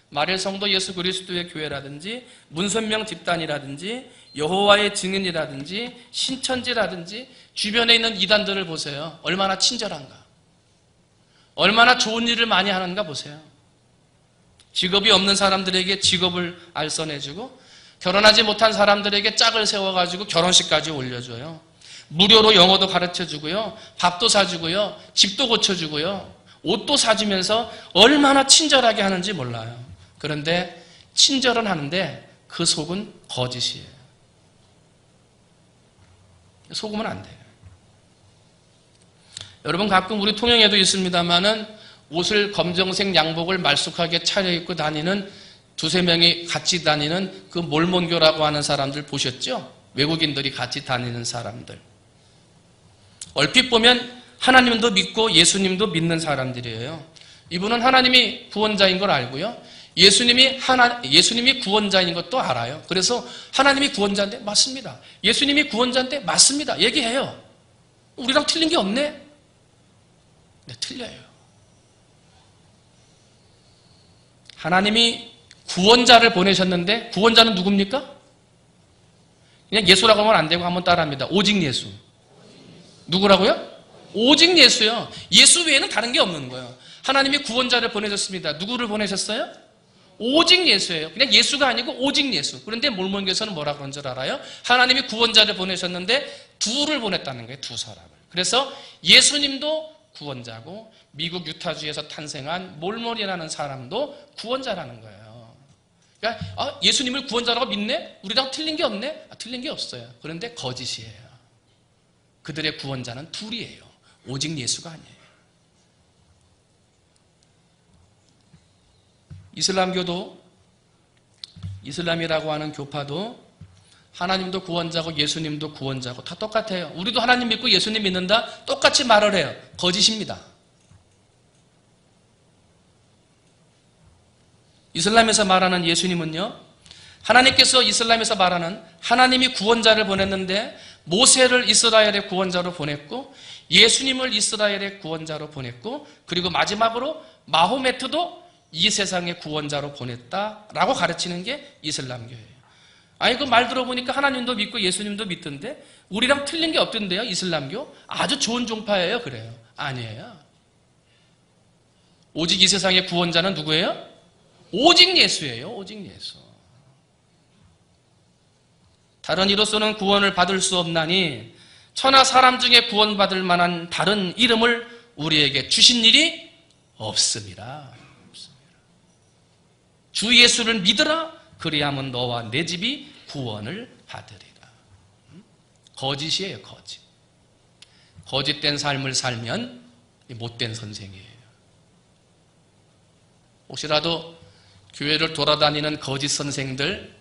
마릴 성도 예수 그리스도의 교회라든지 문선명 집단이라든지 여호와의 증인이라든지 신천지라든지 주변에 있는 이단들을 보세요. 얼마나 친절한가. 얼마나 좋은 일을 많이 하는가 보세요. 직업이 없는 사람들에게 직업을 알선해주고 결혼하지 못한 사람들에게 짝을 세워가지고 결혼식까지 올려줘요. 무료로 영어도 가르쳐주고요. 밥도 사주고요. 집도 고쳐주고요. 옷도 사주면서 얼마나 친절하게 하는지 몰라요. 그런데 친절은 하는데 그 속은 거짓이에요. 속으면 안 돼요. 여러분, 가끔 우리 통영에도 있습니다만은 옷을 검정색 양복을 말쑥하게 차려입고 다니는 두세 명이 같이 다니는 그 몰몬교라고 하는 사람들 보셨죠? 외국인들이 같이 다니는 사람들. 얼핏 보면 하나님도 믿고 예수님도 믿는 사람들이에요. 이분은 하나님이 구원자인 걸 알고요. 예수님이 구원자인 것도 알아요. 그래서 하나님이 구원자인데 맞습니다. 예수님이 구원자인데 맞습니다. 얘기해요. 우리랑 틀린 게 없네? 네, 틀려요. 하나님이 구원자를 보내셨는데 구원자는 누굽니까? 그냥 예수라고 하면 안 되고 한번 따라합니다. 오직 예수. 누구라고요? 오직 예수요. 예수 외에는 다른 게 없는 거예요. 하나님이 구원자를 보내셨습니다. 누구를 보내셨어요? 오직 예수예요. 그냥 예수가 아니고 오직 예수. 그런데 몰몬교에서는 뭐라 그런 줄 알아요? 하나님이 구원자를 보내셨는데 둘을 보냈다는 거예요. 두 사람을. 그래서 예수님도 구원자고 미국 유타주에서 탄생한 몰몬이라는 사람도 구원자라는 거예요. 그러니까 예수님을 구원자라고 믿네? 우리랑 틀린 게 없네? 틀린 게 없어요. 그런데 거짓이에요. 그들의 구원자는 둘이에요. 오직 예수가 아니에요. 이슬람교도, 이슬람이라고 하는 교파도 하나님도 구원자고 예수님도 구원자고 다 똑같아요. 우리도 하나님 믿고 예수님 믿는다? 똑같이 말을 해요. 거짓입니다. 이슬람에서 말하는 예수님은요, 하나님께서 이슬람에서 말하는 하나님이 구원자를 보냈는데 모세를 이스라엘의 구원자로 보냈고 예수님을 이스라엘의 구원자로 보냈고 그리고 마지막으로 마호메트도 이 세상의 구원자로 보냈다라고 가르치는 게 이슬람교예요. 아니 그 말 들어보니까 하나님도 믿고 예수님도 믿던데 우리랑 틀린 게 없던데요. 이슬람교 아주 좋은 종파예요. 그래요? 아니에요. 오직 이 세상의 구원자는 누구예요? 오직 예수예요. 오직 예수. 다른 이로서는 구원을 받을 수 없나니 천하 사람 중에 구원받을 만한 다른 이름을 우리에게 주신 일이 없습니다. 주 예수를 믿으라. 그리하면 너와 내 집이 구원을 받으리라. 거짓이에요. 거짓. 거짓된 삶을 살면 못된 선생이에요. 혹시라도 교회를 돌아다니는 거짓 선생들,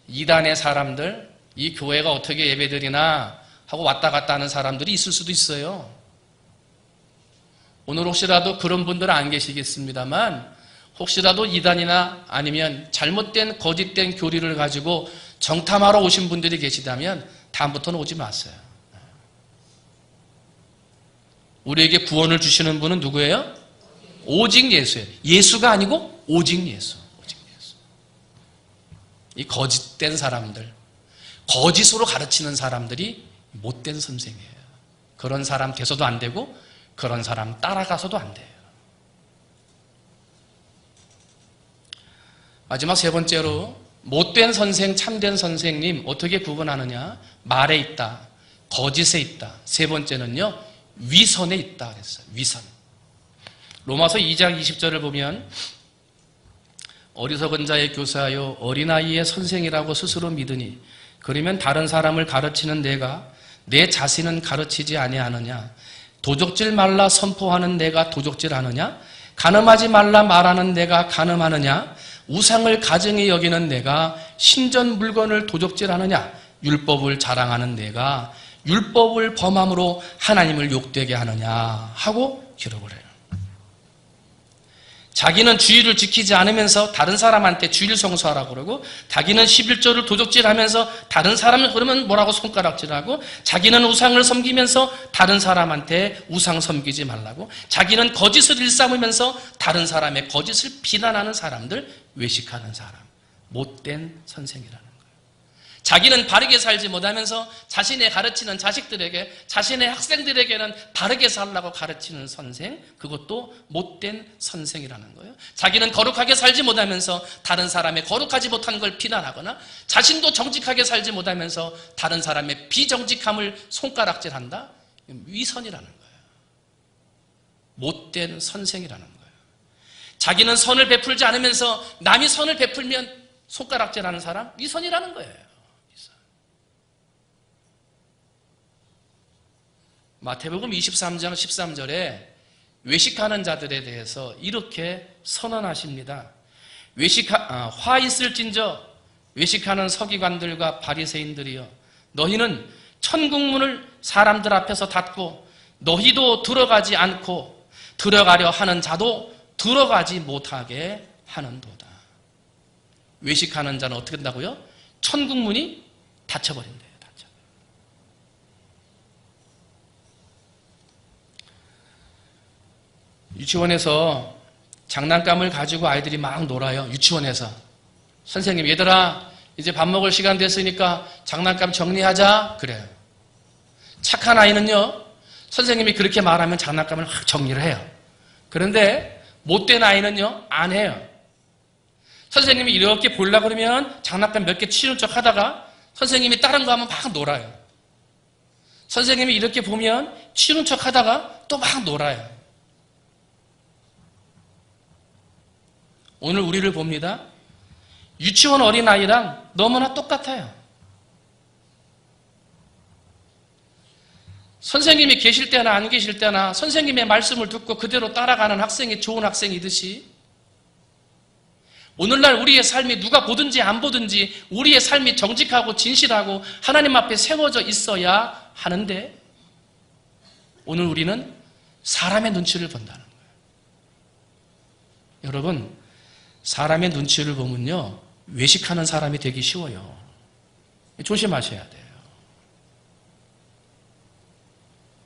이단의 사람들, 이 교회가 어떻게 예배드리나 하고 왔다 갔다 하는 사람들이 있을 수도 있어요. 오늘 혹시라도 그런 분들은 안 계시겠습니다만 혹시라도 이단이나 아니면 잘못된 거짓된 교리를 가지고 정탐하러 오신 분들이 계시다면 다음부터는 오지 마세요. 우리에게 구원을 주시는 분은 누구예요? 오직 예수예요. 예수가 아니고 오직 예수. 오직 예수. 이 거짓된 사람들, 거짓으로 가르치는 사람들이 못된 선생이에요. 그런 사람 돼서도 안 되고 그런 사람 따라가서도 안 돼요. 마지막 세 번째로 못된 선생, 참된 선생님 어떻게 구분하느냐? 말에 있다, 거짓에 있다. 세 번째는요, 위선에 있다 그랬어요. 위선. 로마서 2장 20절을 보면 어리석은 자의 교사요 어린아이의 선생이라고 스스로 믿으니 그러면 다른 사람을 가르치는 내가 내 자신은 가르치지 아니하느냐? 도적질 말라 선포하는 내가 도적질하느냐? 간음하지 말라 말하는 내가 간음하느냐? 우상을 가증히 여기는 내가 신전 물건을 도적질하느냐? 율법을 자랑하는 내가 율법을 범함으로 하나님을 욕되게 하느냐? 하고 기록을 해요. 자기는 주의를 지키지 않으면서 다른 사람한테 주의를 성수하라고 그러고 자기는 11조를 도적질하면서 다른 사람을 그러면 뭐라고 손가락질하고 자기는 우상을 섬기면서 다른 사람한테 우상 섬기지 말라고 자기는 거짓을 일삼으면서 다른 사람의 거짓을 비난하는 사람들, 외식하는 사람, 못된 선생이라는 거예요. 자기는 바르게 살지 못하면서 자신의 가르치는 자식들에게, 자신의 학생들에게는 바르게 살라고 가르치는 선생, 그것도 못된 선생이라는 거예요. 자기는 거룩하게 살지 못하면서 다른 사람의 거룩하지 못한 걸 비난하거나 자신도 정직하게 살지 못하면서 다른 사람의 비정직함을 손가락질한다? 위선이라는 거예요. 못된 선생이라는 거예요. 자기는 선을 베풀지 않으면서 남이 선을 베풀면 손가락질하는 사람? 위선이라는 거예요. 마태복음 23장 13절에 외식하는 자들에 대해서 이렇게 선언하십니다. 화 있을진저 외식하는 서기관들과 바리새인들이여 너희는 천국문을 사람들 앞에서 닫고 너희도 들어가지 않고 들어가려 하는 자도 들어가지 못하게 하는도다. 외식하는 자는 어떻게 된다고요? 천국문이 닫혀버린대요. 닫혀. 유치원에서 장난감을 가지고 아이들이 막 놀아요. 유치원에서. 선생님, 얘들아 이제 밥 먹을 시간 됐으니까 장난감 정리하자. 그래요. 착한 아이는요, 선생님이 그렇게 말하면 장난감을 확 정리를 해요. 그런데 못된 아이는요, 안 해요. 선생님이 이렇게 보려고 그러면 장난감 몇 개 치는 척 하다가 선생님이 다른 거 하면 막 놀아요. 선생님이 이렇게 보면 치는 척 하다가 또 막 놀아요. 오늘 우리를 봅니다. 유치원 어린아이랑 너무나 똑같아요. 선생님이 계실 때나 안 계실 때나 선생님의 말씀을 듣고 그대로 따라가는 학생이 좋은 학생이듯이 오늘날 우리의 삶이 누가 보든지 안 보든지 우리의 삶이 정직하고 진실하고 하나님 앞에 세워져 있어야 하는데 오늘 우리는 사람의 눈치를 본다는 거예요. 여러분, 사람의 눈치를 보면요, 외식하는 사람이 되기 쉬워요. 조심하셔야 돼요.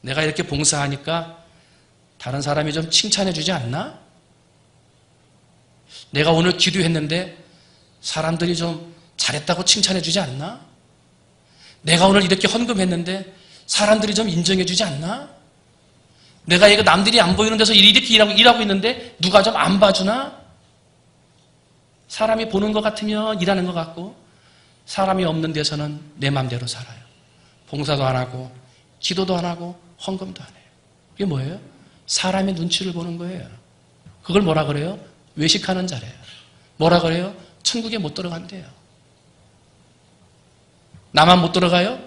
내가 이렇게 봉사하니까 다른 사람이 좀 칭찬해 주지 않나? 내가 오늘 기도했는데 사람들이 좀 잘했다고 칭찬해 주지 않나? 내가 오늘 이렇게 헌금했는데 사람들이 좀 인정해 주지 않나? 내가 이거 남들이 안 보이는 데서 이렇게 일하고 있는데 누가 좀 안 봐주나? 사람이 보는 것 같으면 일하는 것 같고 사람이 없는 데서는 내 맘대로 살아요. 봉사도 안 하고 기도도 안 하고 헌금도 안 해요. 이게 뭐예요? 사람의 눈치를 보는 거예요. 그걸 뭐라 그래요? 외식하는 자래요. 뭐라 그래요? 천국에 못 들어간대요. 나만 못 들어가요?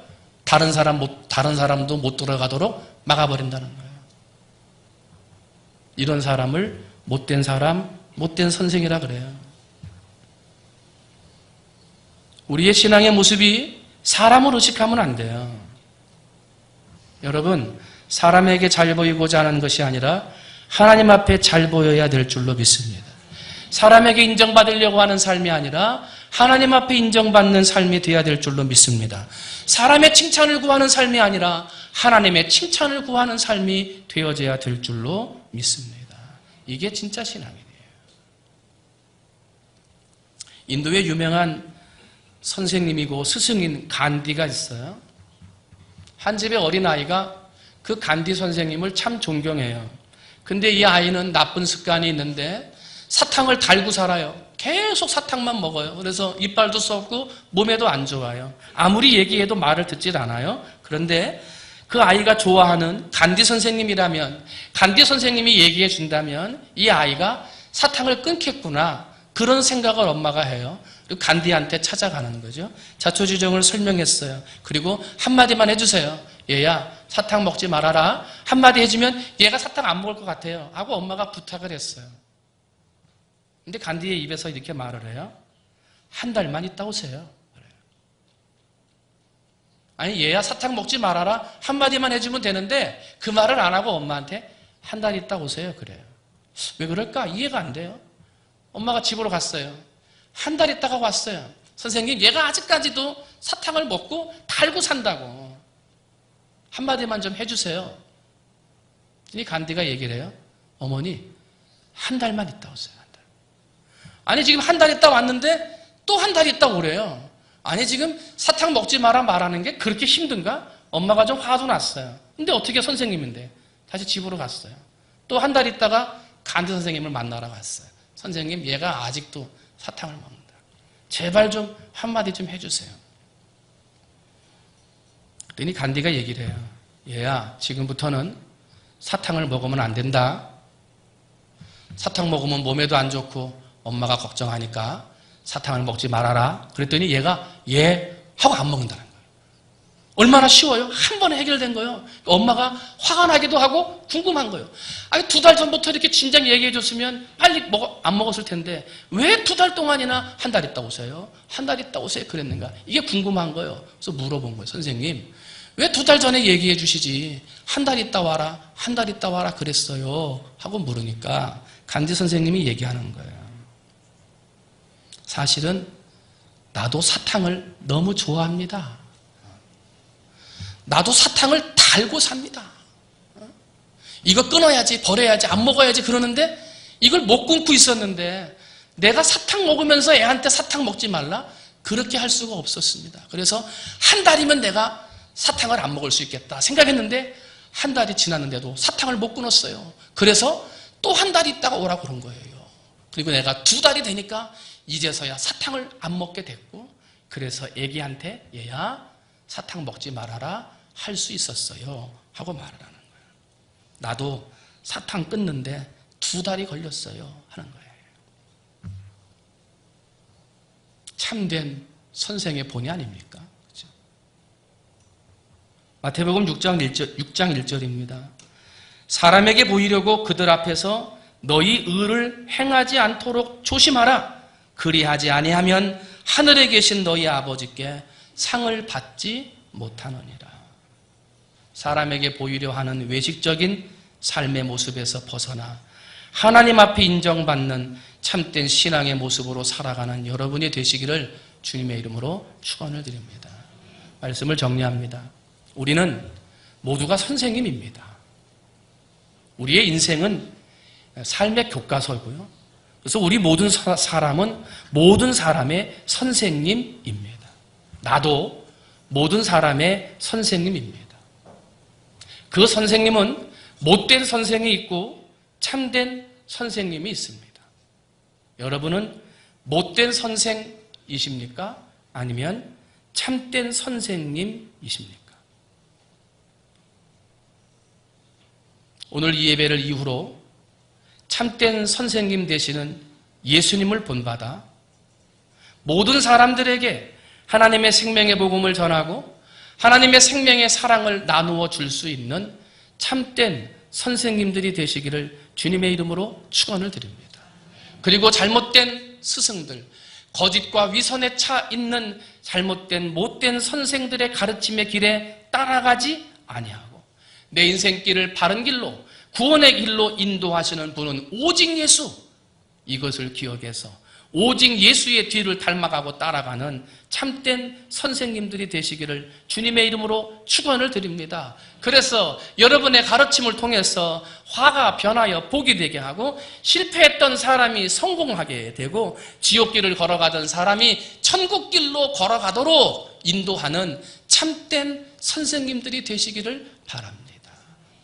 다른 사람도 못 들어가도록 막아버린다는 거예요. 이런 사람을 못된 사람, 못된 선생이라 그래요. 우리의 신앙의 모습이 사람을 의식하면 안 돼요. 여러분, 사람에게 잘 보이고자 하는 것이 아니라 하나님 앞에 잘 보여야 될 줄로 믿습니다. 사람에게 인정받으려고 하는 삶이 아니라 하나님 앞에 인정받는 삶이 되어야 될 줄로 믿습니다. 사람의 칭찬을 구하는 삶이 아니라 하나님의 칭찬을 구하는 삶이 되어져야 될 줄로 믿습니다. 이게 진짜 신앙이에요. 인도의 유명한 선생님이고 스승인 간디가 있어요. 한 집의 어린아이가 그 간디 선생님을 참 존경해요. 근데 이 아이는 나쁜 습관이 있는데 사탕을 달고 살아요. 계속 사탕만 먹어요. 그래서 이빨도 썩고 몸에도 안 좋아요. 아무리 얘기해도 말을 듣질 않아요. 그런데 그 아이가 좋아하는 간디 선생님이라면, 간디 선생님이 얘기해 준다면 이 아이가 사탕을 끊겠구나, 그런 생각을 엄마가 해요. 그리고 간디한테 찾아가는 거죠. 자초지종을 설명했어요. 그리고 한마디만 해주세요. 얘야, 사탕 먹지 말아라. 한마디 해주면 얘가 사탕 안 먹을 것 같아요 하고 엄마가 부탁을 했어요. 근데 간디의 입에서 이렇게 말을 해요. 한 달만 있다 오세요. 그래요. 아니, 얘야 사탕 먹지 말아라 한마디만 해주면 되는데 그 말을 안 하고 엄마한테 한 달 있다 오세요. 그래요. 왜 그럴까? 이해가 안 돼요. 엄마가 집으로 갔어요. 한 달 있다가 왔어요. 선생님, 얘가 아직까지도 사탕을 먹고 달고 산다고. 한마디만 좀 해주세요. 이 간디가 얘기를 해요. 어머니, 한 달만 있다 오세요. 한 달. 아니, 지금 한 달 있다 왔는데 또 한 달 있다 오래요. 아니, 지금 사탕 먹지 마라 말하는 게 그렇게 힘든가? 엄마가 좀 화도 났어요. 근데 어떻게 선생님인데? 다시 집으로 갔어요. 또 한 달 있다가 간디 선생님을 만나러 갔어요. 선생님, 얘가 아직도 사탕을 먹는다. 제발 좀 한마디 좀 해주세요. 그랬더니 간디가 얘기를 해요. 얘야, 지금부터는 사탕을 먹으면 안 된다. 사탕 먹으면 몸에도 안 좋고 엄마가 걱정하니까 사탕을 먹지 말아라. 그랬더니 얘가 예 하고 안 먹는다는 거예요. 얼마나 쉬워요? 한 번에 해결된 거예요. 엄마가 화가 나기도 하고 궁금한 거예요. 아니, 2달 전부터 이렇게 진작 얘기해 줬으면 빨리 안 먹었을 텐데 왜 2달 동안이나 한 달 있다 오세요? 한 달 있다 오세요? 그랬는가? 이게 궁금한 거예요. 그래서 물어본 거예요. 선생님, 왜 2달 전에 얘기해 주시지? 한 달 있다 와라, 한 달 있다 와라 그랬어요 하고 물으니까 간디 선생님이 얘기하는 거예요. 사실은 나도 사탕을 너무 좋아합니다. 나도 사탕을 달고 삽니다. 이거 끊어야지, 버려야지, 안 먹어야지 그러는데 이걸 못 끊고 있었는데 내가 사탕 먹으면서 애한테 사탕 먹지 말라? 그렇게 할 수가 없었습니다. 그래서 한 달이면 내가 사탕을 안 먹을 수 있겠다 생각했는데 한 달이 지났는데도 사탕을 못 끊었어요. 그래서 또 한 달 있다가 오라고 그런 거예요. 그리고 내가 2달이 되니까 이제서야 사탕을 안 먹게 됐고, 그래서 애기한테 얘야 사탕 먹지 말아라 할 수 있었어요 하고 말을 하는 거예요. 나도 사탕 끊는데 2달이 걸렸어요 하는 거예요. 참된 선생의 본이 아닙니까? 그렇죠? 마태복음 6장 1절입니다. 사람에게 보이려고 그들 앞에서 너희 의를 행하지 않도록 조심하라. 그리하지 아니하면 하늘에 계신 너희 아버지께 상을 받지 못하느니라. 사람에게 보이려 하는 외식적인 삶의 모습에서 벗어나 하나님 앞에 인정받는 참된 신앙의 모습으로 살아가는 여러분이 되시기를 주님의 이름으로 축원을 드립니다. 말씀을 정리합니다. 우리는 모두가 선생님입니다. 우리의 인생은 삶의 교과서고요. 그래서 우리 모든 사람은 모든 사람의 선생님입니다. 나도 모든 사람의 선생님입니다. 그 선생님은 못된 선생이 있고 참된 선생님이 있습니다. 여러분은 못된 선생이십니까? 아니면 참된 선생님이십니까? 오늘 이 예배를 이후로 참된 선생님 되시는 예수님을 본받아 모든 사람들에게 하나님의 생명의 복음을 전하고 하나님의 생명의 사랑을 나누어 줄 수 있는 참된 선생님들이 되시기를 주님의 이름으로 축원을 드립니다. 그리고 잘못된 스승들, 거짓과 위선에 차 있는 잘못된 못된 선생들의 가르침의 길에 따라가지 아니하고 내 인생길을 바른 길로 구원의 길로 인도하시는 분은 오직 예수, 이것을 기억해서 오직 예수의 뒤를 닮아가고 따라가는 참된 선생님들이 되시기를 주님의 이름으로 축원을 드립니다. 그래서 여러분의 가르침을 통해서 화가 변하여 복이 되게 하고 실패했던 사람이 성공하게 되고 지옥길을 걸어가던 사람이 천국길로 걸어가도록 인도하는 참된 선생님들이 되시기를 바랍니다.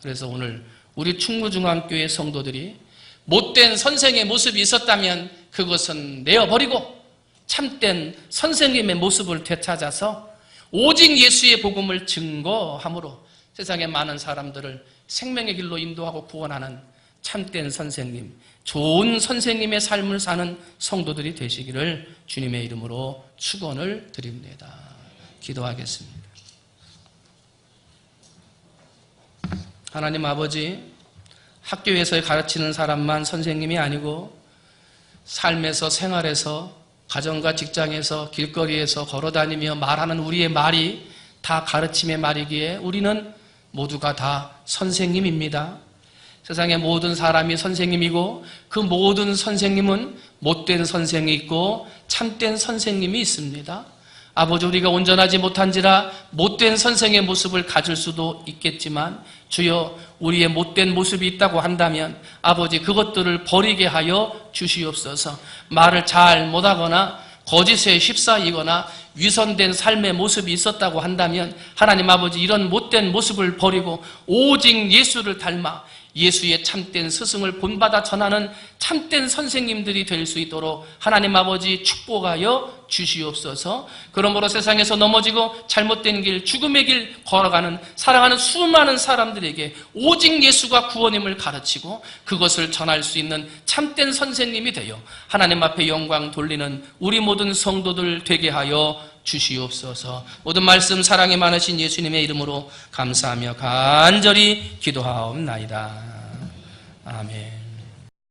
그래서 오늘 우리 충무중앙교회 성도들이 못된 선생의 모습이 있었다면 그것은 내어버리고 참된 선생님의 모습을 되찾아서 오직 예수의 복음을 증거함으로 세상의 많은 사람들을 생명의 길로 인도하고 구원하는 참된 선생님, 좋은 선생님의 삶을 사는 성도들이 되시기를 주님의 이름으로 축원을 드립니다. 기도하겠습니다. 하나님 아버지, 학교에서 가르치는 사람만 선생님이 아니고 삶에서, 생활에서, 가정과 직장에서, 길거리에서 걸어다니며 말하는 우리의 말이 다 가르침의 말이기에 우리는 모두가 다 선생님입니다. 세상의 모든 사람이 선생님이고 그 모든 선생님은 못된 선생이 있고 참된 선생님이 있습니다. 아버지, 우리가 온전하지 못한지라 못된 선생의 모습을 가질 수도 있겠지만 주여, 우리의 못된 모습이 있다고 한다면 아버지, 그것들을 버리게 하여 주시옵소서. 말을 잘 못하거나 거짓에 휩싸이거나 위선된 삶의 모습이 있었다고 한다면 하나님 아버지, 이런 못된 모습을 버리고 오직 예수를 닮아 예수의 참된 스승을 본받아 전하는 참된 선생님들이 될 수 있도록 하나님 아버지 축복하여 주시옵소서. 그러므로 세상에서 넘어지고 잘못된 길, 죽음의 길 걸어가는, 살아가는 수많은 사람들에게 오직 예수가 구원임을 가르치고 그것을 전할 수 있는 참된 선생님이 되어 하나님 앞에 영광 돌리는 우리 모든 성도들 되게 하여 주시옵소서. 모든 말씀 사랑이 많으신 예수님의 이름으로 감사하며 간절히 기도하옵나이다. 아멘.